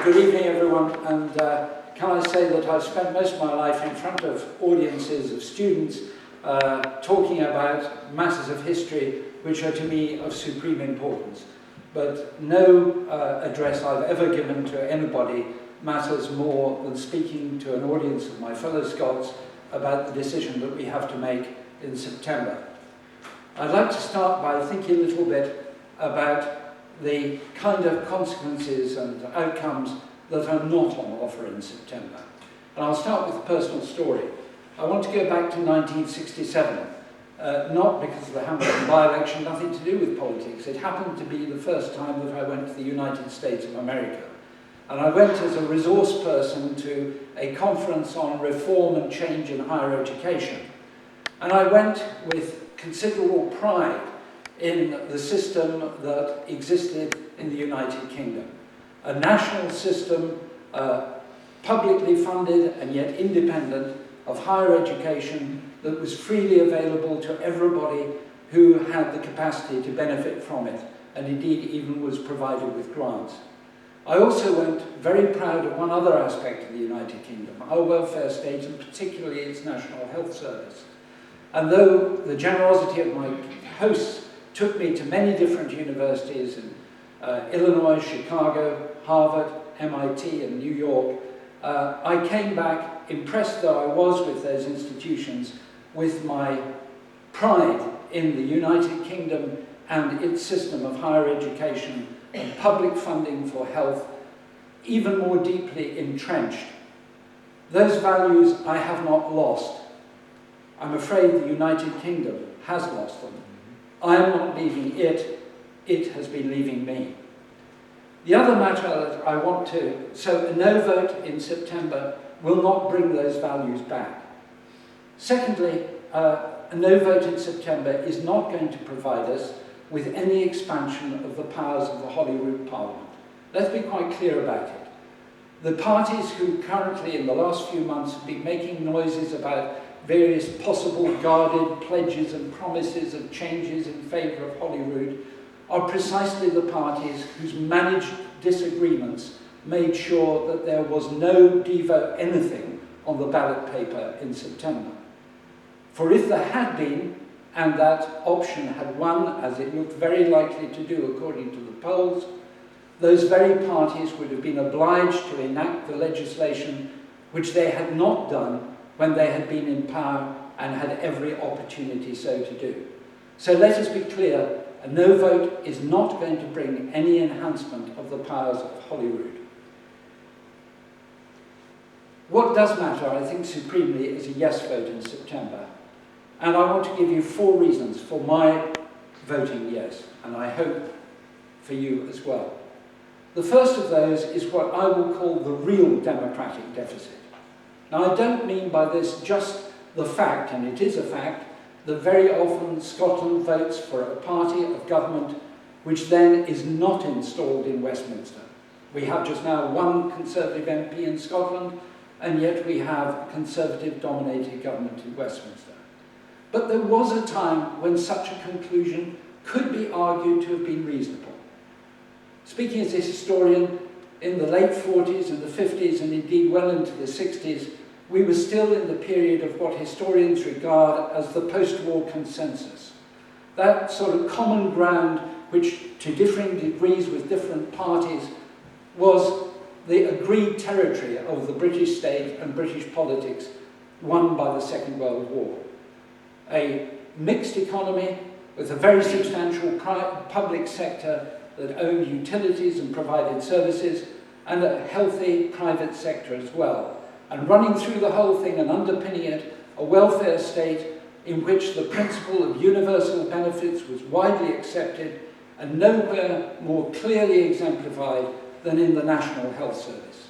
Good evening, everyone, and can I say that I've spent most of my life in front of audiences of students talking about matters of history which are to me of supreme importance. But no address I've ever given to anybody matters more than speaking to an audience of my fellow Scots about the decision that we have to make in September. I'd like to start by thinking a little bit about the kind of consequences and outcomes that are not on offer in September. And I'll start with a personal story. I want to go back to 1967, not because of the Hamilton by-election, nothing to do with politics. It happened to be the first time that I went to the United States of America. And I went as a resource person to a conference on reform and change in higher education. And I went with considerable pride in the system that existed in the United Kingdom. A national system, publicly funded and yet independent, of higher education that was freely available to everybody who had the capacity to benefit from it, and indeed even was provided with grants. I also went very proud of one other aspect of the United Kingdom, our welfare state, and particularly its National Health Service. And though the generosity of my hosts took me to many different universities in Illinois, Chicago, Harvard, MIT, and New York, I came back, impressed though I was with those institutions, with my pride in the United Kingdom and its system of higher education and public funding for health, even more deeply entrenched. Those values I have not lost. I'm afraid the United Kingdom has lost them. I am not leaving it, it has been leaving me. The other matter that I want to, so a no vote in September will not bring those values back. Secondly, a no vote in September is not going to provide us with any expansion of the powers of the Holyrood Parliament. Let's be quite clear about it. The parties who currently in the last few months have been making noises about various possible guarded pledges and promises of changes in favour of Holyrood are precisely the parties whose managed disagreements made sure that there was no Devo anything on the ballot paper in September. For if there had been, and that option had won, as it looked very likely to do according to the polls, those very parties would have been obliged to enact the legislation which they had not done when they had been in power and had every opportunity so to do. So let us be clear, a no vote is not going to bring any enhancement of the powers of Holyrood. What does matter, I think, supremely is a yes vote in September. And I want to give you 4 reasons for my voting yes, and I hope for you as well. The first of those is what I will call the real democratic deficit. Now, I don't mean by this just the fact, and it is a fact, that very often Scotland votes for a party of government which then is not installed in Westminster. We have just now one Conservative MP in Scotland, and yet we have a Conservative-dominated government in Westminster. But there was a time when such a conclusion could be argued to have been reasonable. Speaking as a historian, in the late 40s and the 50s, and indeed well into the 60s, we were still in the period of what historians regard as the post-war consensus. That sort of common ground which, to differing degrees with different parties, was the agreed territory of the British state and British politics won by the Second World War. A mixed economy with a very substantial public sector that owned utilities and provided services, and a healthy private sector as well. And running through the whole thing and underpinning it, a welfare state in which the principle of universal benefits was widely accepted and nowhere more clearly exemplified than in the National Health Service.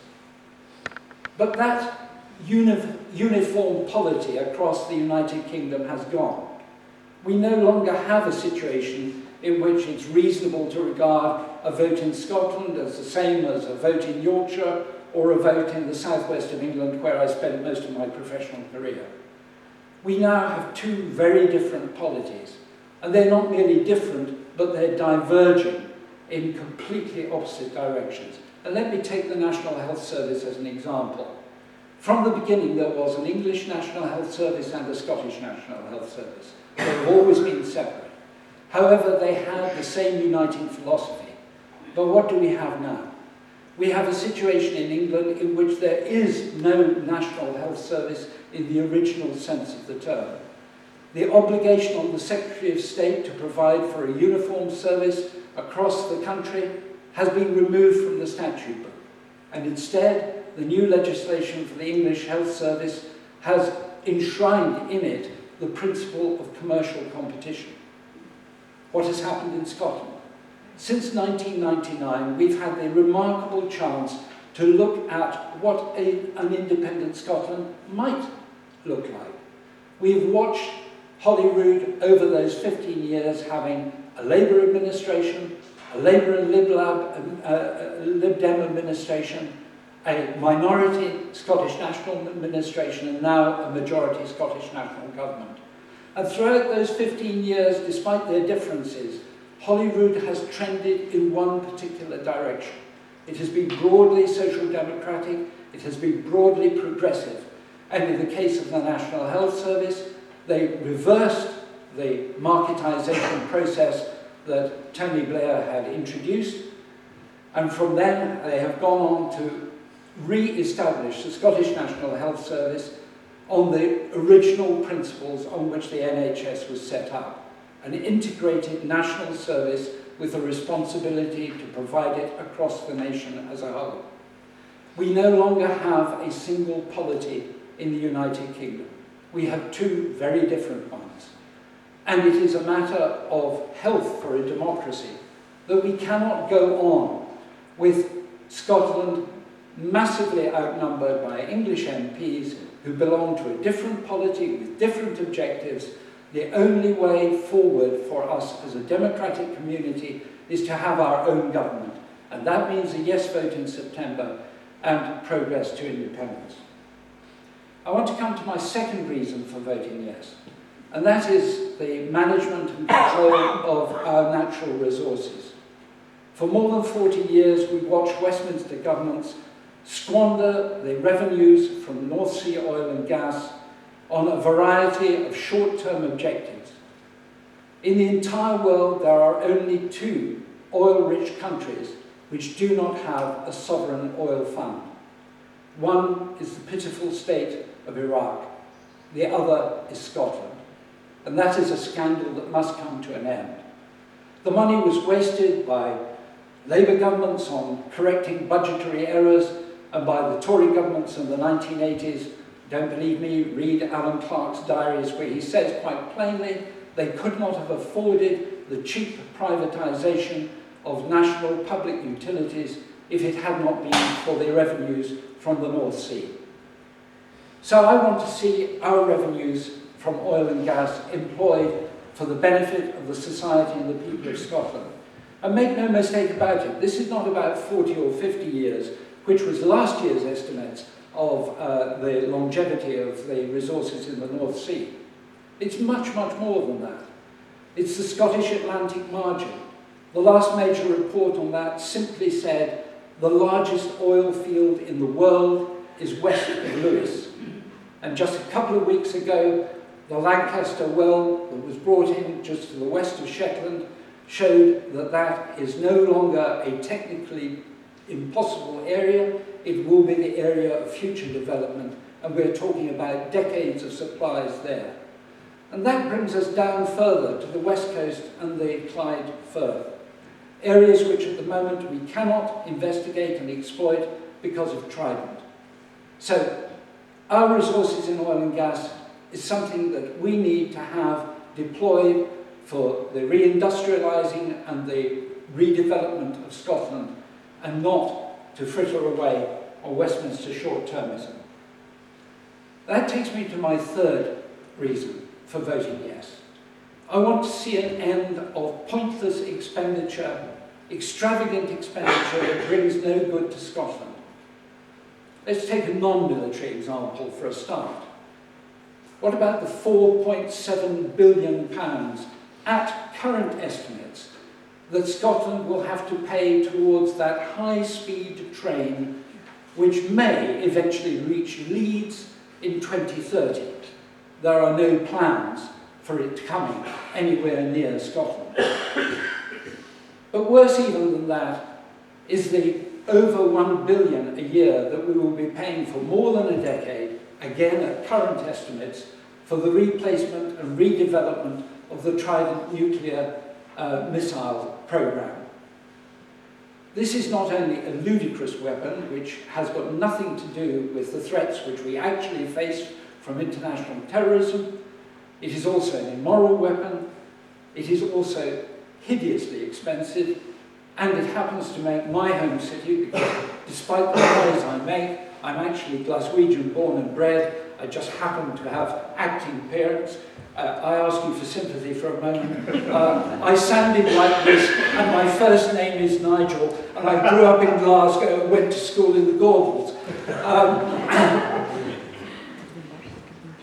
But that uniform polity across the United Kingdom has gone. We no longer have a situation in which it's reasonable to regard a vote in Scotland as the same as a vote in Yorkshire or a vote in the southwest of England, where I spent most of my professional career. We now have 2 very different polities, and they're not merely different, but they're diverging in completely opposite directions. And let me take the National Health Service as an example. From the beginning, there was an English National Health Service and a Scottish National Health Service. They have always been separate. However, they had the same uniting philosophy. But what do we have now? We have a situation in England in which there is no National Health Service in the original sense of the term. The obligation on the Secretary of State to provide for a uniform service across the country has been removed from the statute book. And instead, the new legislation for the English Health Service has enshrined in it the principle of commercial competition. What has happened in Scotland? Since 1999, we've had the remarkable chance to look at what an independent Scotland might look like. We've watched Holyrood over those 15 years having a Labour administration, a Labour and Lib Dem administration, a minority Scottish National administration, and now a majority Scottish National government. And throughout those 15 years, despite their differences, Holyrood has trended in one particular direction. It has been broadly social democratic, it has been broadly progressive, and in the case of the National Health Service, they reversed the marketisation process that Tony Blair had introduced, and from then they have gone on to re-establish the Scottish National Health Service on the original principles on which the NHS was set up, an integrated national service with a responsibility to provide it across the nation as a whole. We no longer have a single polity in the United Kingdom. We have two very different ones. And it is a matter of health for a democracy that we cannot go on with Scotland massively outnumbered by English MPs who belong to a different polity with different objectives. The only way forward for us as a democratic community is to have our own government. And that means a yes vote in September and progress to independence. I want to come to my second reason for voting yes, and that is the management and control of our natural resources. For more than 40 years, we've watched Westminster governments squander the revenues from North Sea oil and gas on a variety of short-term objectives. In the entire world, there are only two oil-rich countries which do not have a sovereign oil fund. One is the pitiful state of Iraq. The other is Scotland. And that is a scandal that must come to an end. The money was wasted by Labour governments on correcting budgetary errors and by the Tory governments in the 1980s. Don't believe me, read Alan Clark's diaries where he says quite plainly they could not have afforded the cheap privatisation of national public utilities if it had not been for the revenues from the North Sea. So I want to see our revenues from oil and gas employed for the benefit of the society and the people of Scotland. And make no mistake about it, this is not about 40 or 50 years, which was last year's estimates of the longevity of the resources in the North Sea. It's much, much more than that. It's the Scottish Atlantic margin. The last major report on that simply said the largest oil field in the world is west of Lewis. And just a couple of weeks ago, the Lancaster well that was brought in just to the west of Shetland showed that that is no longer a technically impossible area. It will be the area of future development, and we're talking about decades of supplies there. And that brings us down further to the west coast and the Clyde Firth, areas which at the moment we cannot investigate and exploit because of Trident. So our resources in oil and gas is something that we need to have deployed for the reindustrialising and the redevelopment of Scotland, and not to fritter away on Westminster short-termism. That takes me to my third reason for voting yes. I want to see an end of pointless expenditure, extravagant expenditure that brings no good to Scotland. Let's take a non-military example for a start. What about the £4.7 billion at current estimates that Scotland will have to pay towards that high-speed train which may eventually reach Leeds in 2030. There are no plans for it coming anywhere near Scotland. But worse even than that is the over £1 billion a year that we will be paying for more than a decade, again at current estimates, for the replacement and redevelopment of the Trident nuclear missile programme. This is not only a ludicrous weapon, which has got nothing to do with the threats which we actually face from international terrorism, it is also an immoral weapon, it is also hideously expensive, and it happens to make my home city, because despite the noise I make, I'm actually Glaswegian born and bred. I just happen to have acting parents. I ask you for sympathy for a moment. I sounded like this, and my first name is Nigel, and I grew up in Glasgow and went to school in the Gorbals.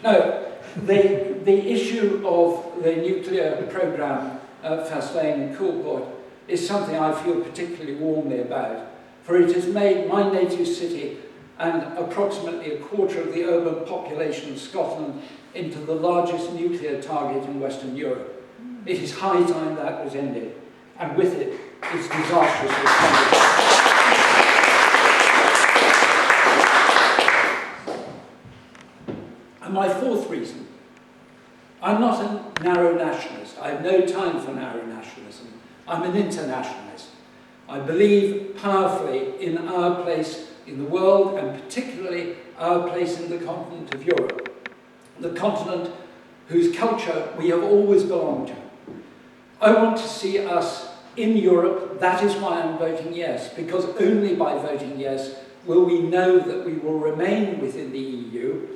No, the issue of the nuclear programme at Faslane and Coolport is something I feel particularly warmly about, for it has made my native city and approximately a quarter of the urban population of Scotland into the largest nuclear target in Western Europe. It is high time that was ended, and with it, its disastrous response. And my fourth reason, I'm not a narrow nationalist. I have no time for narrow nationalism. I'm an internationalist. I believe powerfully in our place in the world, and particularly our place in the continent of Europe, the continent whose culture we have always belonged to. I want to see us in Europe. That is why I'm voting yes, because only by voting yes will we know that we will remain within the EU.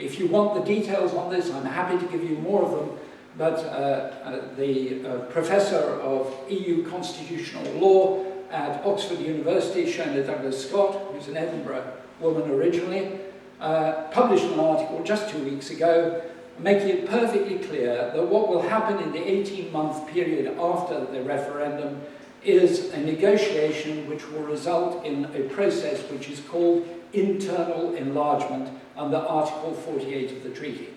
If you want the details on this, I'm happy to give you more of them, but the professor of EU constitutional law at Oxford University, Shona Douglas-Scott, who's an Edinburgh woman originally, published an article just 2 weeks ago making it perfectly clear that what will happen in the 18-month period after the referendum is a negotiation which will result in a process which is called internal enlargement under Article 48 of the treaty.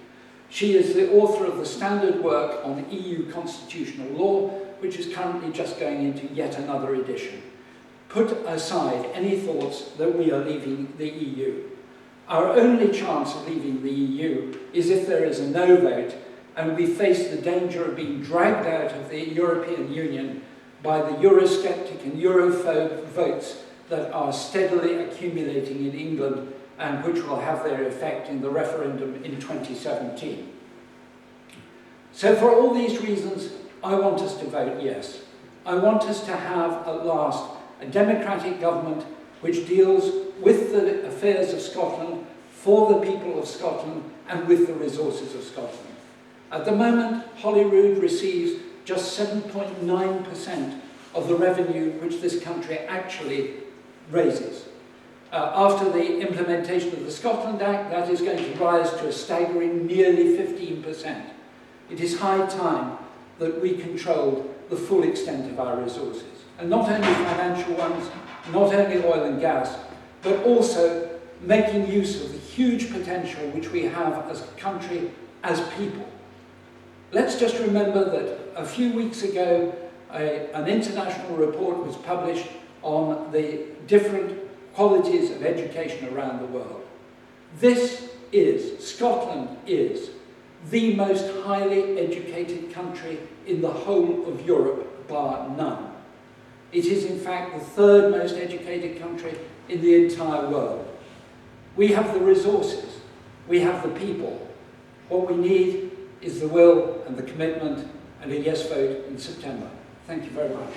She is the author of the standard work on EU constitutional law, which is currently just going into yet another edition. Put aside any thoughts that we are leaving the EU. Our only chance of leaving the EU is if there is a no vote and we face the danger of being dragged out of the European Union by the Eurosceptic and Europhobe votes that are steadily accumulating in England and which will have their effect in the referendum in 2017. So for all these reasons, I want us to vote yes. I want us to have, at last, a democratic government which deals with the affairs of Scotland, for the people of Scotland, and with the resources of Scotland. At the moment, Holyrood receives just 7.9% of the revenue which this country actually raises. After the implementation of the Scotland Act, that is going to rise to a staggering nearly 15%. It is high time that we controlled the full extent of our resources. And not only financial ones, not only oil and gas, but also making use of the huge potential which we have as a country, as people. Let's just remember that a few weeks ago, an international report was published on the different qualities of education around the world. Scotland is the most highly educated country in the whole of Europe, bar none. It is in fact the third most educated country in the entire world. We have the resources, we have the people. What we need is the will and the commitment and a yes vote in September. Thank you very much.